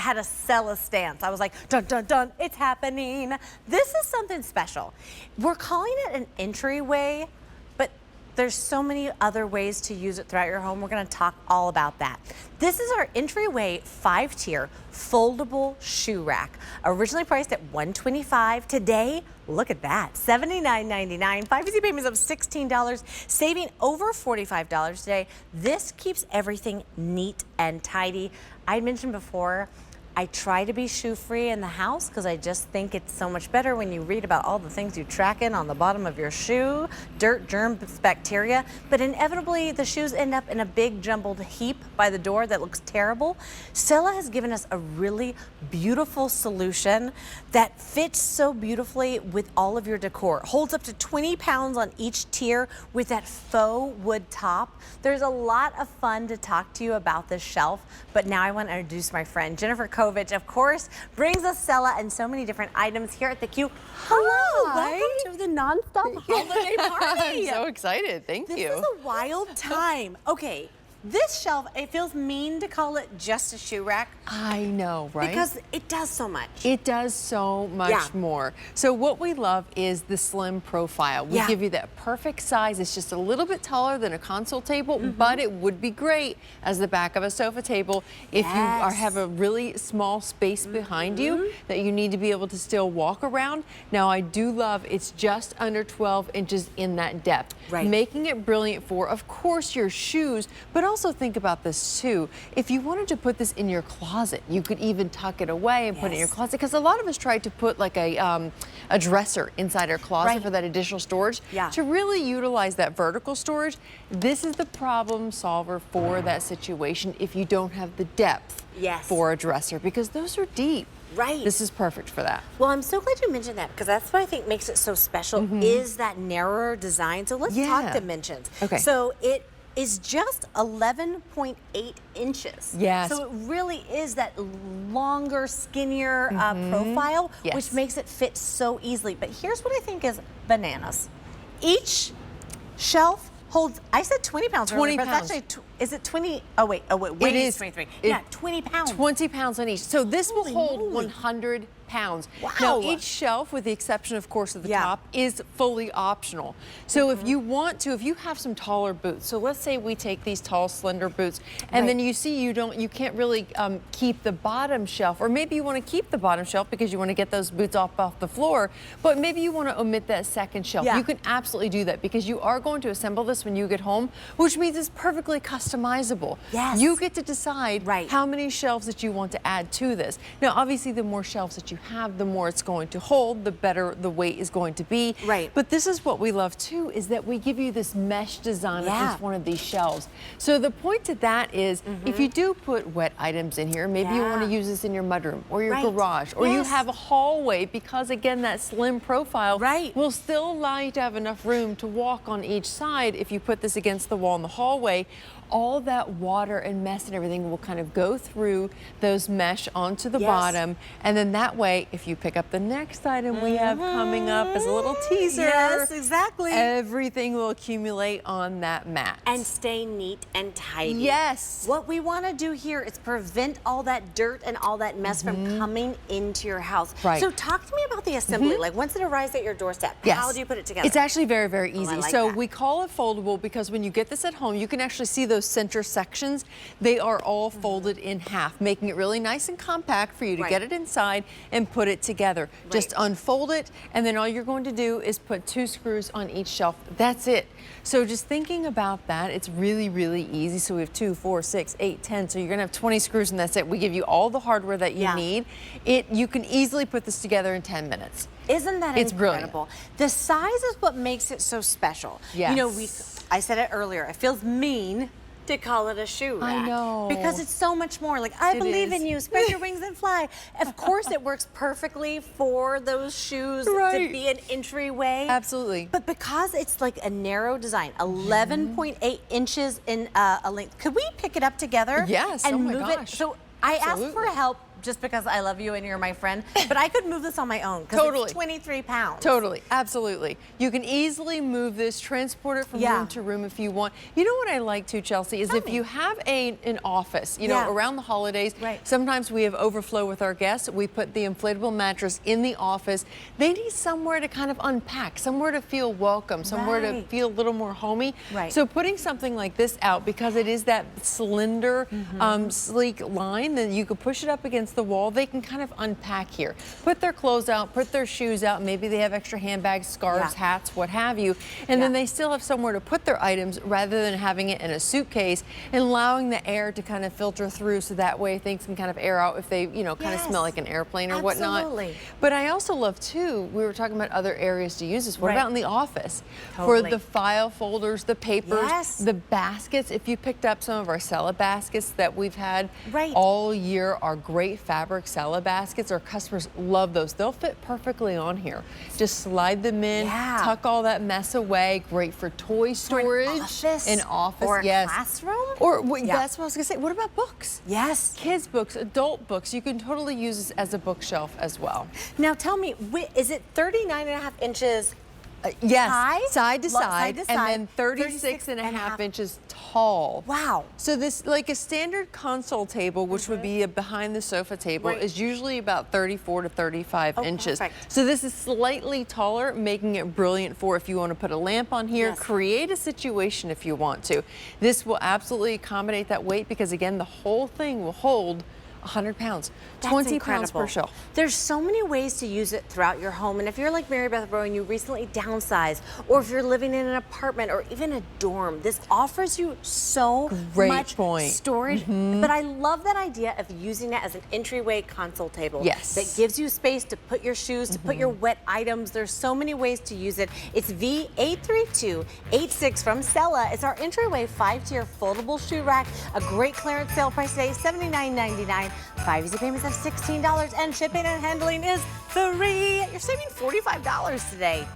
had a Cella stance. I was like, dun, dun, dun, it's happening. This is something special. We're calling it an entryway, but there's so many other ways to use it throughout your home. We're gonna talk all about that. This is our entryway 5-tier foldable shoe rack. Originally priced at $125. Today, look at that, $79.99. 5 easy payments of $16, saving over $45 today. This keeps everything neat and tidy. I mentioned before, I try to be shoe-free in the house because I just think it's so much better when you read about all the things you track in on the bottom of your shoe, dirt, germs, bacteria, but inevitably the shoes end up in a big jumbled heap by the door that looks terrible. Cella has given us a really beautiful solution that fits so beautifully with all of your decor. Holds up to 20 pounds on each tier with that faux wood top. There's a lot of fun to talk to you about this shelf, but now I want to introduce my friend Jennifer Kovich, of course, brings us Cella and so many different items here at the Q. Hello, welcome to the nonstop holiday party. I'm so excited, thank you. This is a wild time. Okay, this shelf, it feels mean to call it just a shoe rack. I know, right? Because it does so much. It does so much more. So what we love is the slim profile. We give you that perfect size. It's just a little bit taller than a console table, but it would be great as the back of a sofa table if you have a really small space behind you that you need to be able to still walk around. Now I do love it's just under 12 inches in that depth, making it brilliant for, of course, your shoes, but also think about this too. If you wanted to put this in your closet, you could even tuck it away and put it in your closet, because a lot of us tried to put like a dresser inside our closet for that additional storage. To really utilize that vertical storage, this is the problem solver for that situation if you don't have the depth for a dresser, because those are deep. This is perfect for that. Well, I'm so glad you mentioned that, because that's what I think makes it so special is that narrower design. So let's talk dimensions. So it is just 11.8 inches. So it really is that longer, skinnier profile, which makes it fit so easily. But here's what I think is bananas. Each shelf holds, I said 20 pounds. 20 earlier, pounds. But it's actually, is it 20? Oh, wait, weight is 23. Yeah, 20 pounds. 20 pounds on each. So this will hold 100 pounds. Now each shelf, with the exception of course of the top, is fully optional. So if you want to, if you have some taller boots, so let's say we take these tall slender boots and then you see you can't really keep the bottom shelf, or maybe you want to keep the bottom shelf because you want to get those boots off the floor, but maybe you want to omit that second shelf. You can absolutely do that, because you are going to assemble this when you get home, which means it's perfectly customizable. You get to decide how many shelves that you want to add to this. Now obviously the more shelves that you have, the more it's going to hold, the better the weight is going to be. But this is what we love too, is that we give you this mesh design on each one of these shelves. So the point to that is, if you do put wet items in here, maybe you want to use this in your mudroom or your garage, or you have a hallway, because again that slim profile will still allow you to have enough room to walk on each side. If you put this against the wall in the hallway, all that water and mess and everything will kind of go through those mesh onto the bottom, and then that way, if you pick up the next item we have coming up as a little teaser, everything will accumulate on that mat and stay neat and tidy. What we want to do here is prevent all that dirt and all that mess from coming into your house. So talk to me about the assembly. Like once it arrives at your doorstep, how do you put it together? It's actually very, very easy. Like so we call it foldable because when you get this at home, you can actually see those center sections. They are all folded in half, making it really nice and compact for you to get it inside and put it together. Just unfold it, and then all you're going to do is put 2 screws on each shelf. That's it. So just thinking about that, it's really, really easy. So we have 2, 4, 6, 8, 10. So you're gonna have 20 screws, and that's it. We give you all the hardware that you need. You can easily put this together in 10 minutes. Isn't that incredible? Brilliant. The size is what makes it so special. You know, I said it earlier, it feels mean to call it a shoe rack. I know. Because it's so much more. Like, I believe in you, spread your wings and fly. Of course it works perfectly for those shoes to be an entryway. Absolutely. But because it's like a narrow design, 11.8 inches in a length, could we pick it up together? Yes, and oh my move gosh. it? So I asked for help just because I love you and you're my friend, but I could move this on my own because Totally. it's 23 pounds. Totally, absolutely. You can easily move this, transport it from room to room if you want. You know what I like too, Chelsea, is if you have an office, you know, around the holidays, sometimes we have overflow with our guests. We put the inflatable mattress in the office. They need somewhere to kind of unpack, somewhere to feel welcome, somewhere to feel a little more homey. So putting something like this out, because it is that slender, sleek line, then you could push it up against the wall. They can kind of unpack here, put their clothes out, put their shoes out, maybe they have extra handbags, scarves, hats, what have you, and then they still have somewhere to put their items rather than having it in a suitcase and allowing the air to kind of filter through, so that way things can kind of air out if they, you know, kind of smell like an airplane or whatnot. But I also love too, we were talking about other areas to use this. What about in the office? For the file folders, the papers, the baskets. If you picked up some of our Cella baskets that we've had all year, our great fabric Cella baskets, our customers love those. They'll fit perfectly on here. Just slide them in, tuck all that mess away. Great for toy storage, an office, or a classroom. Or that's what I was gonna say. What about books? Yes. Kids books, adult books. You can totally use this as a bookshelf as well. Now tell me, is it 39.5 inches? Yes, high? side to side, and then 36 and a half inches tall. Wow. So this, like a standard console table, which would be behind the sofa table, is usually about 34 to 35 inches. So this is slightly taller, making it brilliant for if you want to put a lamp on here, create a situation if you want to. This will absolutely accommodate that weight, because again, the whole thing will hold 100 pounds, 20 pounds per shelf. There's so many ways to use it throughout your home. And if you're like Mary Beth Rowe and you recently downsized, or if you're living in an apartment or even a dorm, this offers you so much storage. But I love that idea of using it as an entryway console table. That gives you space to put your shoes, to put your wet items. There's so many ways to use it. It's V83286 from Cella. It's our entryway 5-tier foldable shoe rack. A great clearance sale price today, $79.99. 5 easy payments of $16, and shipping and handling is free. You're saving $45 today.